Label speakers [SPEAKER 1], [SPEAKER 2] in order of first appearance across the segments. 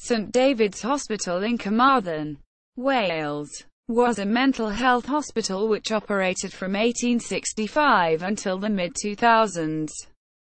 [SPEAKER 1] St David's Hospital in Carmarthen, Wales, was a mental health hospital which operated from 1865 until the mid-2000s.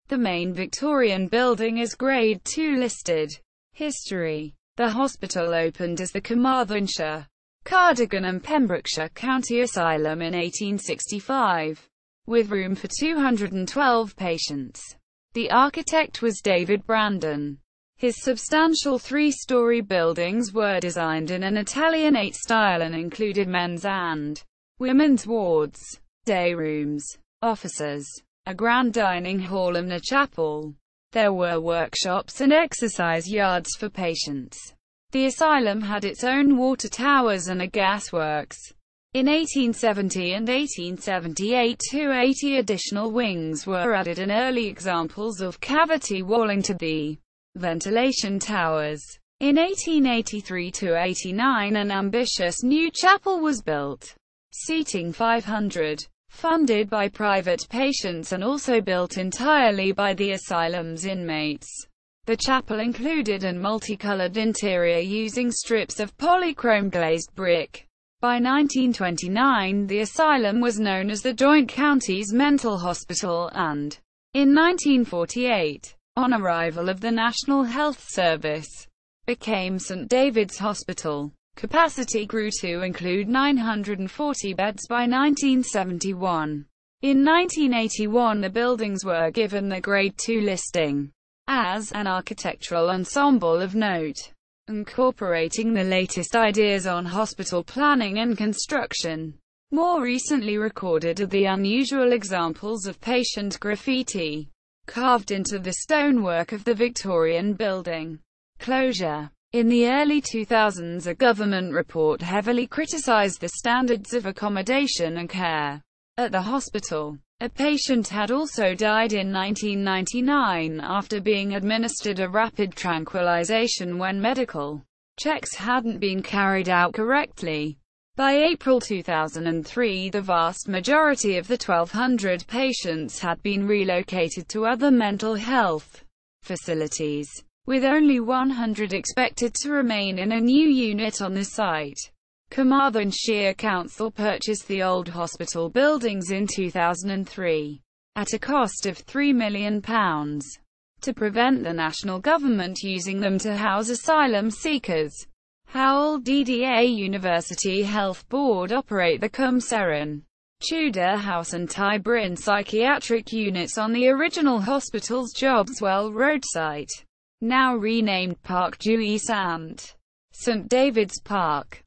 [SPEAKER 1] The main Victorian building is Grade II listed. History: the hospital opened as the Carmarthenshire, Cardigan and Pembrokeshire County Asylum in 1865, with room for 212 patients. The architect was David Brandon. His substantial three-story buildings were designed in an Italianate style and included men's and women's wards, day rooms, offices, a grand dining hall and a chapel. There were workshops and exercise yards for patients. The asylum had its own water towers and a gasworks. In 1870 and 1878, 280 additional wings were added and early examples of cavity walling to the ventilation towers. In 1883–89 an ambitious new chapel was built, seating 500, funded by private patients and also built entirely by the asylum's inmates. The chapel included a multicolored interior using strips of polychrome glazed brick. By 1929 the asylum was known as the Joint Counties Mental Hospital and, in 1948, on arrival of the National Health Service, became St David's Hospital. Capacity grew to include 940 beds by 1971. In 1981 the buildings were given the Grade II listing as an architectural ensemble of note, incorporating the latest ideas on hospital planning and construction. More recently recorded are the unusual examples of patient graffiti carved into the stonework of the Victorian building. Closure. In the early 2000s a government report heavily criticised the standards of accommodation and care at the hospital. A patient had also died in 1999 after being administered a rapid tranquilization when medical checks hadn't been carried out correctly. By April 2003 the vast majority of the 1,200 patients had been relocated to other mental health facilities, with only 100 expected to remain in a new unit on the site. Carmarthenshire Council purchased the old hospital buildings in 2003, at a cost of £3 million, to prevent the national government using them to house asylum seekers. Howell DDA University Health Board operate the Carmarthen, Tudor House and Ty Bryn psychiatric units on the original hospital's Jobswell Road site, now renamed Park Dewey Sant. St David's Park.